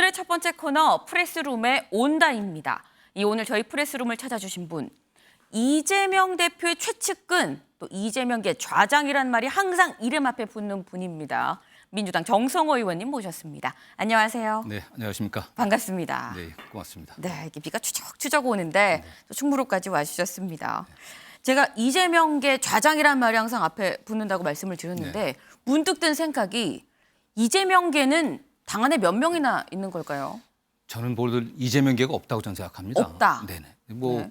오늘의 첫 번째 코너 프레스룸의 온다입니다. 오늘 저희 프레스룸을 찾아주신 분, 이재명 대표의 최측근, 또 이재명계 좌장이란 말이 항상 이름 앞에 붙는 분입니다. 민주당 정성호 의원님 모셨습니다. 안녕하세요. 네, 안녕하십니까. 반갑습니다. 네, 고맙습니다. 네, 이게 비가 추적추적 오는데 또 충무로까지 와주셨습니다. 제가 이재명계 좌장이란 말이 항상 앞에 붙는다고 말씀을 드렸는데 문득 든 생각이 이재명계는 당 안에 몇 명이나 있는 걸까요? 저는 모두 이재명계가 없다고 저는 생각합니다. 없다. 네네. 뭐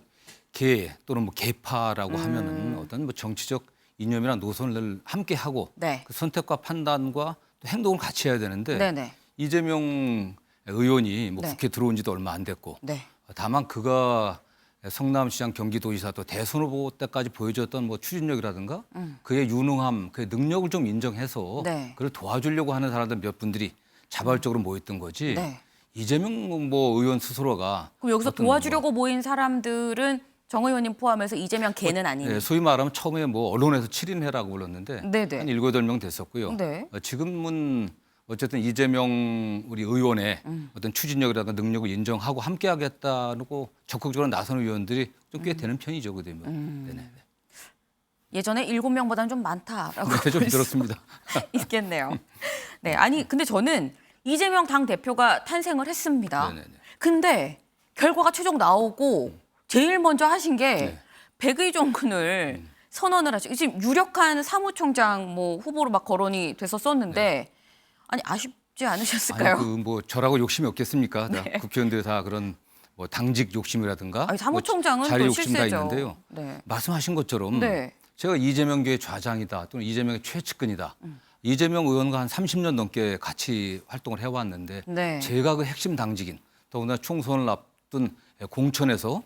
계 또는 뭐 계파라고 하면은 어떤 뭐 정치적 이념이나 노선을 함께 하고 네. 그 선택과 판단과 또 행동을 같이 해야 되는데 네네. 이재명 의원이 뭐 네. 국회 들어온 지도 얼마 안 됐고 네. 다만 그가 성남시장 경기도지사 또 대선 후보 때까지 보여줬던 뭐 추진력이라든가 그의 유능함, 그의 능력을 좀 인정해서 네. 그를 도와주려고 하는 사람들 몇 분들이 자발적으로 모였던 거지. 네. 이재명 뭐 의원 스스로가 그럼 여기서 어떤 도와주려고 모인 사람들은 정 의원님 포함해서 이재명 걔는 아니에요. 네, 소위 말하면 처음에 뭐 언론에서 7인회라고 불렀는데 네네. 한 7, 8명 됐었고요. 네. 지금은 어쨌든 이재명 우리 의원의 어떤 추진력이라든가 능력을 인정하고 함께하겠다고 적극적으로 나선 의원들이 좀 꽤 되는 편이죠. 그 되면. 네네. 예전에 7명보다는 좀 많다라고 네, 좀 볼 수 들었습니다. 있겠네요. 네, 아니 근데 저는 이재명 당 대표가 탄생을 했습니다. 네네네. 근데 결과가 최종 나오고 제일 먼저 하신 게 네. 백의종군을 선언을 하시고 지금 유력한 사무총장 뭐 후보로 막 거론이 됐었었는데 아니 아쉽지 않으셨을까요? 아니 그 뭐 저라고 욕심이 없겠습니까? 다 국회의원들 다 그런 뭐 당직 욕심이라든가 아니, 사무총장은 뭐 자리 또 욕심 다 실세죠. 있는데요. 네. 말씀하신 것처럼 네. 제가 이재명계의 좌장이다 또는 이재명의 최측근이다. 이재명 의원과 한 30년 넘게 같이 활동을 해왔는데 네. 제가 그 핵심 당직인 더구나 총선을 앞둔 공천에서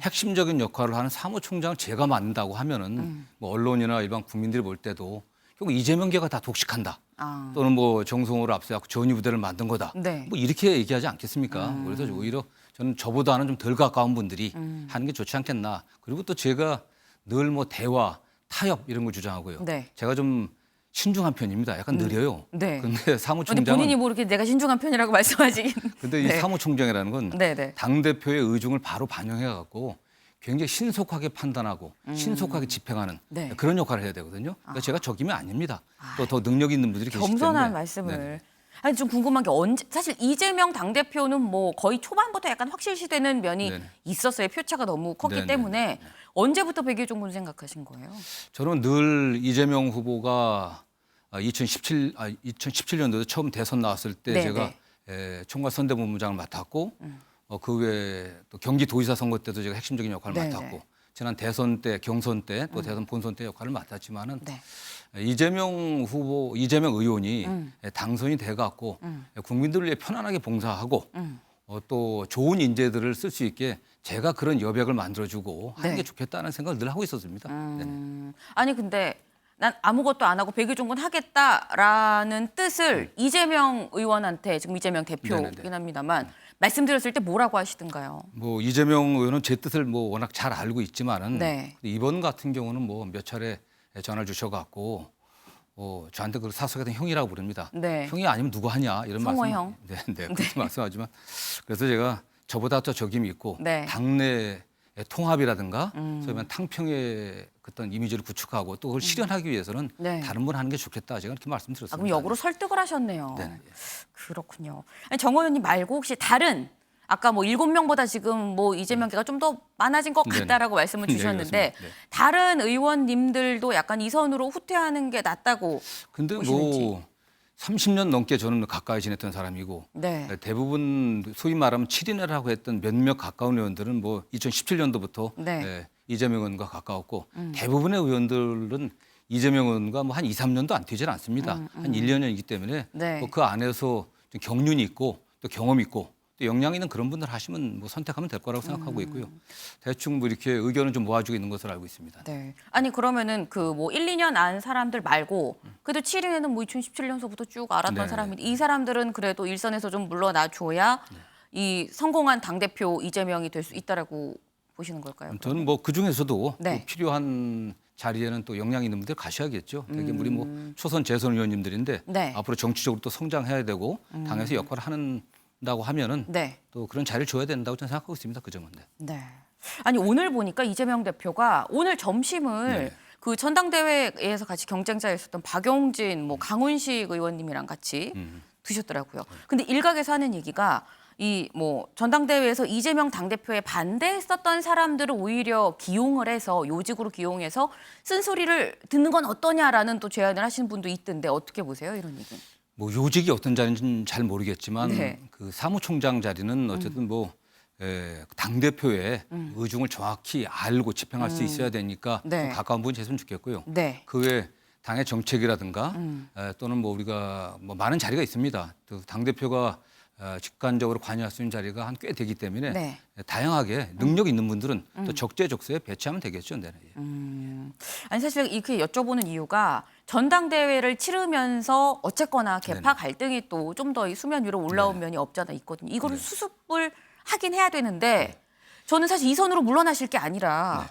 핵심적인 역할을 하는 사무총장을 제가 맡는다고 하면은 뭐 언론이나 일반 국민들이 볼 때도 결국 이재명계가 다 독식한다. 아. 또는 뭐 정성호를 앞세워서 전위 부대를 만든 거다. 네. 뭐 이렇게 얘기하지 않겠습니까? 그래서 오히려 저는 저보다는 좀 덜 가까운 분들이 하는 게 좋지 않겠나. 그리고 또 제가 늘 뭐 대화, 타협 이런 걸 주장하고요. 네. 제가 좀 신중한 편입니다. 약간 느려요. 네. 근데 근데 사무총장은 본인이 뭐 이렇게 내가 신중한 편이라고 말씀하시긴. 근데 이 네. 사무총장이라는 건 네네. 당대표의 의중을 바로 반영해 갖고 굉장히 신속하게 판단하고 신속하게 집행하는 네. 그런 역할을 해야 되거든요. 그러니까 제가 적임이 아닙니다. 또 더 능력 있는 분들이 계시기 때문에. 겸손한 말씀을. 네. 아니 좀 궁금한 게 언제 사실 이재명 당대표는 뭐 거의 초반부터 약간 확실시되는 면이 네네. 있었어요. 표차가 너무 컸기 네네. 때문에 언제부터 백의종군 생각하신 거예요? 저는 늘 이재명 후보가 2017년도에 처음 대선 나왔을 때 네, 제가 총괄 선대본부장을 맡았고 그 외에 또 경기도지사 선거 때도 제가 핵심적인 역할을 네, 맡았고 네. 지난 대선 때, 경선 때, 또 대선 본선 때 역할을 맡았지만은 네. 이재명 후보, 이재명 의원이 당선이 돼갖고 국민들을 위해 편안하게 봉사하고 또 좋은 인재들을 쓸 수 있게 제가 그런 여백을 만들어주고 하는 네. 게 좋겠다는 생각을 늘 하고 있었습니다. 네네. 아니 근데 난 아무것도 안 하고 백의종군 하겠다라는 뜻을 이재명 의원한테 지금 이재명 대표이긴 네네네. 합니다만 말씀드렸을 때 뭐라고 하시던가요? 뭐 이재명 의원은 제 뜻을 뭐 워낙 잘 알고 있지만은 네. 이번 같은 경우는 뭐 몇 차례 전화를 주셔갖고 저한테 그 사석에서 형이라고 부릅니다. 네. 형이 아니면 누구 하냐 이런 성호 말씀. 형. 네, 네, 그렇게 말씀하지만 그래서 제가 저보다 더 적임이 있고 네. 당내 통합이라든가 소위 말하는 탕평의 어떤 이미지를 구축하고 또 그걸 실현하기 위해서는 네. 다른 분 하는 게 좋겠다. 제가 이렇게 말씀드렸습니다. 아, 그럼 역으로 설득을 하셨네요. 네, 네. 그렇군요. 아니, 정 의원님 말고 혹시 다른 아까 뭐 7명보다 지금 뭐 이재명계가 좀 더 많아진 것 네네. 같다라고 말씀을 네, 주셨는데 그렇습니다. 네. 다른 의원님들도 약간 이 선으로 후퇴하는 게 낫다고 근데 보시는지. 뭐 30년 넘게 저는 가까이 지냈던 사람이고 네. 대부분 소위 말하면 7인회라고 했던 몇몇 가까운 의원들은 뭐 2017년도부터 네. 이재명 의원과 가까웠고 대부분의 의원들은 이재명 의원과 뭐 한 2, 3년도 안 되질 않습니다. 한 1, 2년이기 때문에 네. 뭐그 안에서 좀 경륜이 있고 또 경험 있고 또 역량 있는 그런 분들 하시면 뭐 선택하면 될 거라고 생각하고 있고요. 대충 뭐 이렇게 의견을 좀 모아주고 있는 것으로 알고 있습니다. 네. 아니 그러면은 그 뭐 1, 2년 안 사람들 말고 그래도 7인에는 뭐 2017년서부터 쭉 알았던 네. 사람인데 이 사람들은 그래도 일선에서 좀 물러나 줘야 이 성공한 당대표 이재명이 될 수 있다라고 보시는 걸까요? 저는 뭐 그 중에서도 네. 또 필요한 자리에는 또 역량 있는 분들 가셔야겠죠. 되게 우리 뭐 초선 재선 의원님들인데 네. 앞으로 정치적으로 또 성장해야 되고 당에서 역할을 하는 한다고 하면은 네. 또 그런 자리를 줘야 된다고 저는 생각하고 있습니다. 그 점은. 네. 네. 아니 오늘 보니까 이재명 대표가 오늘 점심을 네. 그 전당대회에서 같이 경쟁자였었던 박용진, 뭐 강훈식 의원님이랑 같이 드셨더라고요. 근데 일각에서 하는 얘기가 이 뭐 전당대회에서 이재명 당대표에 반대했었던 사람들을 오히려 기용을 해서 요직으로 기용해서 쓴소리를 듣는 건 어떠냐라는 또 제안을 하시는 분도 있던데 어떻게 보세요, 이런 얘기는? 뭐 요직이 어떤 자리인지는 잘 모르겠지만 네. 그 사무총장 자리는 어쨌든 뭐 당 대표의 의중을 정확히 알고 집행할 수 있어야 되니까 네. 좀 가까운 분이 됐으면 좋겠고요. 네. 그 외 당의 정책이라든가 또는 뭐 우리가 뭐 많은 자리가 있습니다. 당 대표가 직관적으로 관여할 수 있는 자리가 한 꽤 되기 때문에 네. 다양하게 능력 있는 분들은 또 적재적소에 배치하면 되겠죠. 네. 아니 사실 이렇게 여쭤보는 이유가 전당대회를 치르면서 어쨌거나 개파 갈등이 또 좀 더 수면 위로 올라온 면이 없잖아 있거든요. 이거를 수습을 하긴 해야 되는데 저는 사실 이 선으로 물러나실 게 아니라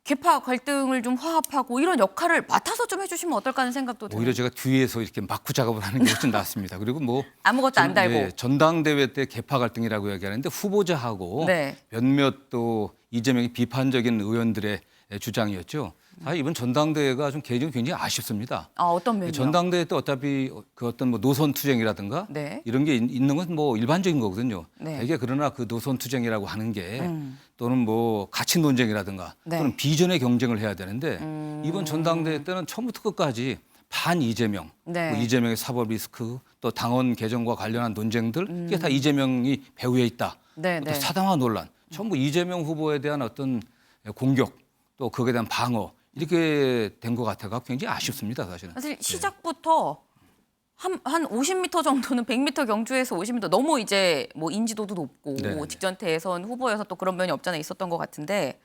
개파 갈등을 좀 화합하고 이런 역할을 맡아서 좀 해주시면 어떨까 하는 생각도 들어요. 오히려 제가 뒤에서 이렇게 막구 작업을 하는 게 훨씬 낫습니다. 그리고 뭐 아무것도 안 달고. 전당대회 때 개파 갈등이라고 얘기하는데 후보자하고 네. 몇몇 또 이재명이 비판적인 의원들의 주장이었죠. 사실 이번 전당대회가 좀 개인적으로 굉장히 아쉽습니다. 아, 어떤 면이요? 전당대회 때 어차피 그 어떤 뭐 노선 투쟁이라든가 네. 이런 게 있는 건 뭐 일반적인 거거든요. 네. 되게 그러나 그 노선 투쟁이라고 하는 게 또는 뭐 가치 논쟁이라든가 네. 또는 비전의 경쟁을 해야 되는데 이번 전당대회 때는 처음부터 끝까지 반 이재명, 네. 뭐 이재명의 사법 리스크 또 당원 개정과 관련한 논쟁들 이게 다 이재명이 배후에 있다. 네, 또 네. 사당화 논란, 전부 이재명 후보에 대한 어떤 공격 또 그에 대한 방어 이렇게 된 것 같아가 굉장히 아쉽습니다, 사실은. 사실 시작부터 한 50m 정도는 100m 경주에서 50m 너무 이제 뭐 인지도도 높고 네네네. 직전 대선 후보여서 또 그런 면이 없잖아 있었던 것 같은데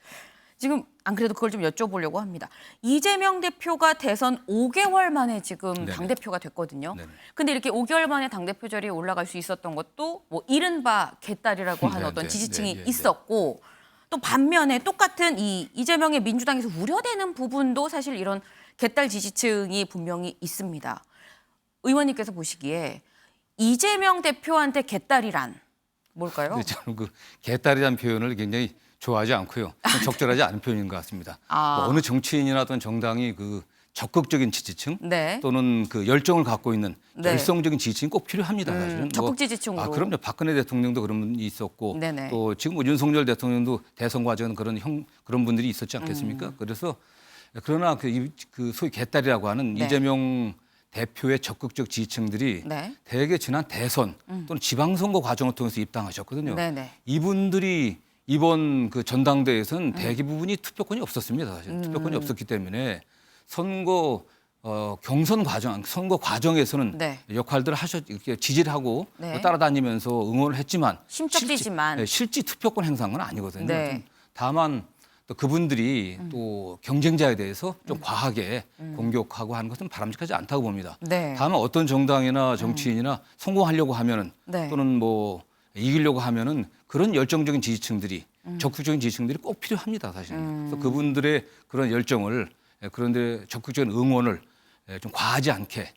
지금 안 그래도 그걸 좀 여쭤보려고 합니다. 이재명 대표가 대선 5개월 만에 지금 네네. 당대표가 됐거든요. 네네. 근데 이렇게 5개월 만에 당대표 자리에 올라갈 수 있었던 것도 뭐 이른바 개딸이라고 하는 네, 어떤 네, 지지층이 네, 네, 있었고 또 반면에 똑같은 이 이재명의 민주당에서 우려되는 부분도 사실 이런 개딸 지지층이 분명히 있습니다. 의원님께서 보시기에 이재명 대표한테 개딸이란 뭘까요? 근데 저는 그 개딸이라는 표현을 굉장히 좋아하지 않고요. 좀 적절하지 않은 표현인 것 같습니다. 아. 뭐 어느 정치인이나 어떤 정당이 그 적극적인 지지층 네. 또는 그 열정을 갖고 있는 네. 열성적인 지지층이 꼭 필요합니다. 사실은. 적극 지지층으로. 그럼요. 박근혜 대통령도 그런 분이 있었고 네네. 또 지금 뭐 윤석열 대통령도 대선 과정은 그런 분들이 있었지 않겠습니까? 그래서 그러나 그 소위 개딸이라고 하는 네. 이재명 대표의 적극적 지지층들이 네. 대개 지난 대선 또는 지방선거 과정을 통해서 입당하셨거든요. 네네. 이분들이 이번 그 전당대회에서는 대기 부분이 투표권이 없었습니다. 사실 투표권이 없었기 때문에 경선 과정, 선거 과정에서는 네. 역할들을 이렇게 지지를 하고 네. 따라다니면서 응원을 했지만 심적지지만. 실제 투표권 행사한 건 아니거든요. 네. 다만 또 그분들이 또 경쟁자에 대해서 좀 과하게 공격하고 하는 것은 바람직하지 않다고 봅니다. 네. 다만 어떤 정당이나 정치인이나 성공하려고 하면은 네. 또는 뭐 이기려고 하면은 그런 열정적인 지지층들이 적극적인 지지층들이 꼭 필요합니다, 사실은. 그래서 그분들의 그런 열정을 그런데 적극적인 응원을 좀 과하지 않게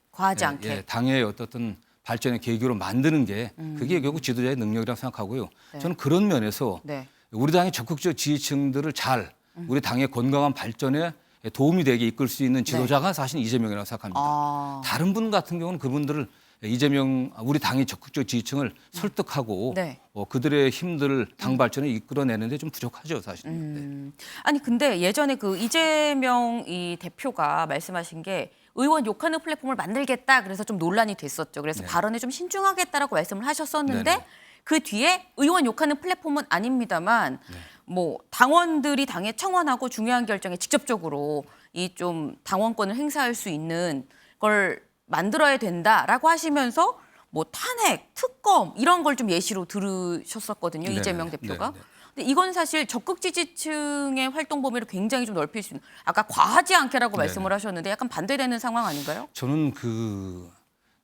당의 어떤 발전의 계기로 만드는 게 그게 결국 지도자의 능력이라고 생각하고요. 네. 저는 그런 면에서 네. 우리 당의 적극적 지지층들을 잘 우리 당의 건강한 발전에 도움이 되게 이끌 수 있는 지도자가 사실 이재명이라고 생각합니다. 아. 다른 분 같은 경우는 그분들을 우리 당의 적극적 지지층을 설득하고 네. 그들의 힘들을 당 발전에 이끌어내는데 좀 부족하죠, 사실은. 네. 아니 근데 예전에 그 이재명 이 대표가 말씀하신 게 의원 욕하는 플랫폼을 만들겠다 그래서 좀 논란이 됐었죠. 그래서 네. 발언에 좀 신중하겠다라고 말씀을 하셨었는데 네네. 그 뒤에 의원 욕하는 플랫폼은 아닙니다만 네. 뭐 당원들이 당에 청원하고 중요한 결정에 직접적으로 이 좀 당원권을 행사할 수 있는 걸 만들어야 된다라고 하시면서 뭐 탄핵, 특검 이런 걸 좀 예시로 들으셨었거든요. 네네. 이재명 대표가. 네네. 근데 이건 사실 적극 지지층의 활동 범위를 굉장히 좀 넓힐 수 있는 아까 과하지 않게라고 말씀을 하셨는데 약간 반대되는 상황 아닌가요? 저는 그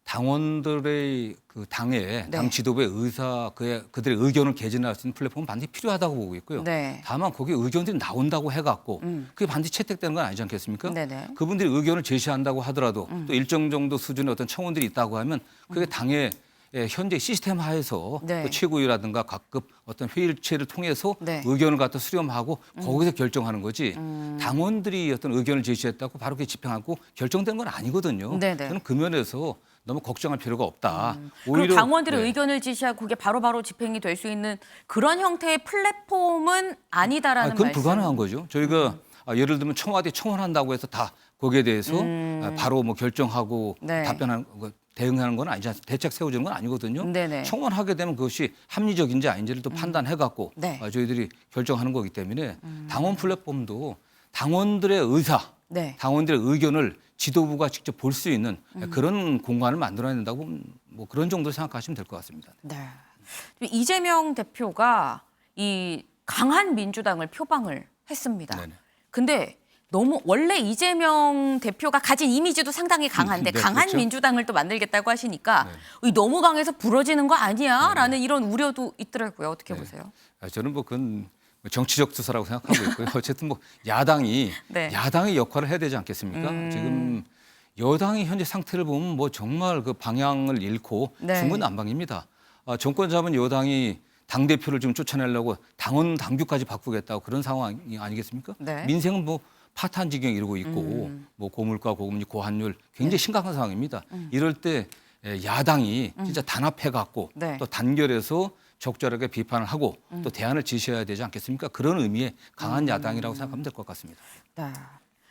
당원들의 그 당의 당 지도부의 그들의 의견을 개진할 수 있는 플랫폼은 반드시 필요하다고 보고 있고요. 네. 다만 거기에 의견들이 나온다고 해갖고 그게 반드시 채택되는 건 아니지 않겠습니까? 네네. 그분들이 의견을 제시한다고 하더라도 또 일정 정도 수준의 어떤 청원들이 있다고 하면 그게 당의 현재 시스템 하에서 네. 또 최고위라든가 각급 어떤 회의체를 통해서 네. 의견을 갖다 수렴하고 거기서 결정하는 거지 당원들이 어떤 의견을 제시했다고 바로 그게 집행하고 결정된 건 아니거든요. 네네. 저는 그 면에서 너무 걱정할 필요가 없다. 그리고 당원들의 네. 의견을 지시하고 그게 바로바로 집행이 될 수 있는 그런 형태의 플랫폼은 아니다라는 그건 말씀. 불가능한 거죠. 저희가 예를 들면 청와대 청원한다고 해서 다 거기에 대해서 바로 뭐 결정하고 네. 답변하는 대응하는 건 아니지 않습니까? 대책 세워주는 건 아니거든요. 네네. 청원하게 되면 그것이 합리적인지 아닌지를 또 판단해갖고 네. 저희들이 결정하는 거기 때문에 당원 플랫폼도 당원들의 의사, 네. 당원들의 의견을 지도부가 직접 볼 수 있는 그런 공간을 만들어야 된다고 뭐 그런 정도 생각하시면 될 것 같습니다. 네. 이재명 대표가 이 강한 민주당을 표방을 했습니다. 네네. 근데 너무 원래 이재명 대표가 가진 이미지도 상당히 강한데 네, 강한 그렇죠. 민주당을 또 만들겠다고 하시니까 네. 너무 강해서 부러지는 거 아니야?라는 이런 우려도 있더라고요. 어떻게 네. 보세요? 저는 뭐 그건 정치적 수사라고 생각하고 있고요. 어쨌든 뭐 야당이 네. 야당의 역할을 해야 되지 않겠습니까? 지금 여당의 현재 상태를 보면 뭐 정말 그 방향을 잃고 네. 중구난방입니다. 정권 잡은 여당이 당 대표를 좀 쫓아내려고 당원 당규까지 바꾸겠다고 그런 상황이 아니겠습니까? 네. 민생은 뭐 파탄 지경 이루고 있고 뭐 고물가, 고금리, 고환율 굉장히 심각한 상황입니다. 이럴 때 야당이 진짜 단합해 갖고 네. 또 단결해서 적절하게 비판을 하고 또 대안을 제시해야 되지 않겠습니까? 그런 의미의 강한 야당이라고 생각하면 될 것 같습니다. 네.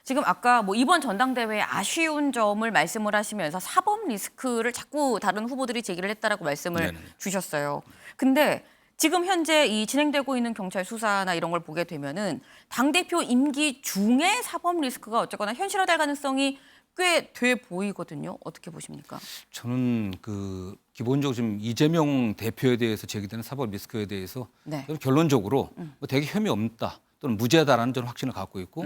지금 아까 뭐 이번 전당대회의 아쉬운 점을 말씀을 하시면서 사법 리스크를 자꾸 다른 후보들이 제기를 했다라고 말씀을 네네. 주셨어요. 근데 지금 현재 이 진행되고 있는 경찰 수사나 이런 걸 보게 되면은 당대표 임기 중에 사법 리스크가 어쨌거나 현실화될 가능성이 꽤 돼 보이거든요. 어떻게 보십니까? 저는 그 기본적으로 지금 이재명 대표에 대해서 제기되는 사법 리스크에 대해서 네. 저는 결론적으로 뭐 되게 혐의 없다 또는 무죄다라는 저는 확신을 갖고 있고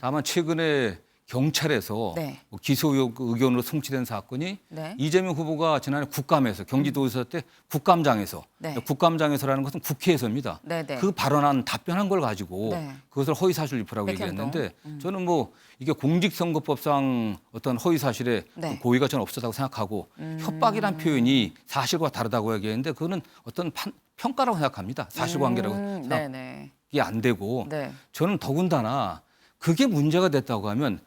다만 최근에 경찰에서 네. 뭐 기소 의견으로 송치된 사건이 네. 이재명 후보가 지난해 국감에서 경기도지사 때 국감장에서 네. 국감장에서라는 것은 국회에서입니다. 네네. 그 발언한 답변한 걸 가지고 네. 그것을 허위사실 유포라고 백현동. 얘기했는데 저는 뭐 이게 공직선거법상 어떤 허위사실의 네. 고의가 저는 없었다고 생각하고 협박이란 표현이 사실과 다르다고 얘기했는데 그거는 어떤 평가라고 생각합니다. 사실관계라고 생각이 네네. 안 되고 네. 저는 더군다나 그게 문제가 됐다고 하면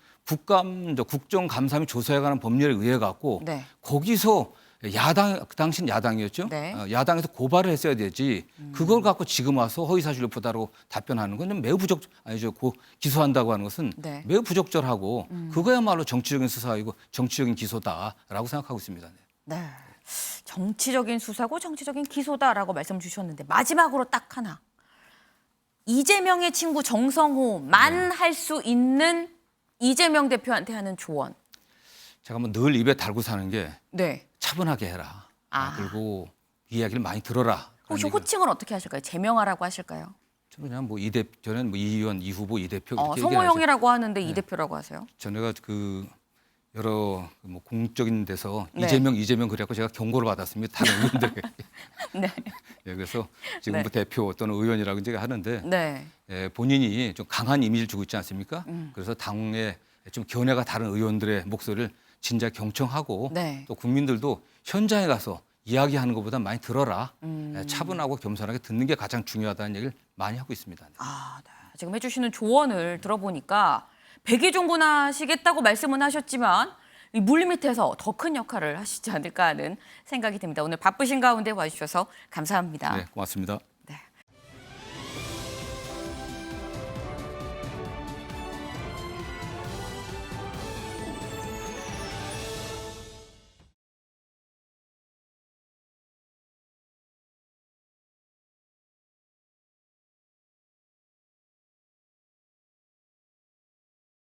국정감사및 조사에 관한 법률에 의해 갖고 네. 거기서 야당 그 당시는 야당이었죠. 네. 야당에서 고발을 했어야 되지. 그걸 갖고 지금 와서 허위사실 유포다라고 답변하는 건 매우 기소한다고 하는 것은 네. 매우 부적절하고 그거야말로 정치적인 수사이고 정치적인 기소다라고 생각하고 있습니다. 네. 정치적인 수사고 정치적인 기소다라고 말씀 주셨는데 마지막으로 딱 하나. 이재명의 친구 정성호만 할 수 있는 이재명 대표한테 하는 조언. 제가 뭐 늘 입에 달고 사는 게 네. 차분하게 해라. 아. 그리고 이야기를 많이 들어라. 혹시 그런 얘기를. 호칭은 어떻게 하실까요? 제명하라고 하실까요? 저는 그냥 뭐 저는 뭐 이 의원, 이 후보, 이 대표 이렇게 성호 얘기를 하죠. 형이라고 하는데 이 대표라고 하세요? 전에가 그 여러 뭐 공적인 데서 네. 이재명 그래갖고 제가 경고를 받았습니다. 다른 의원들에게. 네. 예, 그래서 지금 뭐 대표 또는 의원이라고 이제 하는데 네. 본인이 좀 강한 이미지를 주고 있지 않습니까? 그래서 당의 좀 견해가 다른 의원들의 목소리를 진작 경청하고 네. 또 국민들도 현장에 가서 이야기하는 것보다 많이 들어라. 차분하고 겸손하게 듣는 게 가장 중요하다는 얘기를 많이 하고 있습니다. 아, 네. 지금 해주시는 조언을 들어보니까 백의종군하시겠다고 말씀은 하셨지만 이 물밑에서 더 큰 역할을 하시지 않을까 하는 생각이 듭니다. 오늘 바쁘신 가운데 와주셔서 감사합니다. 네, 고맙습니다.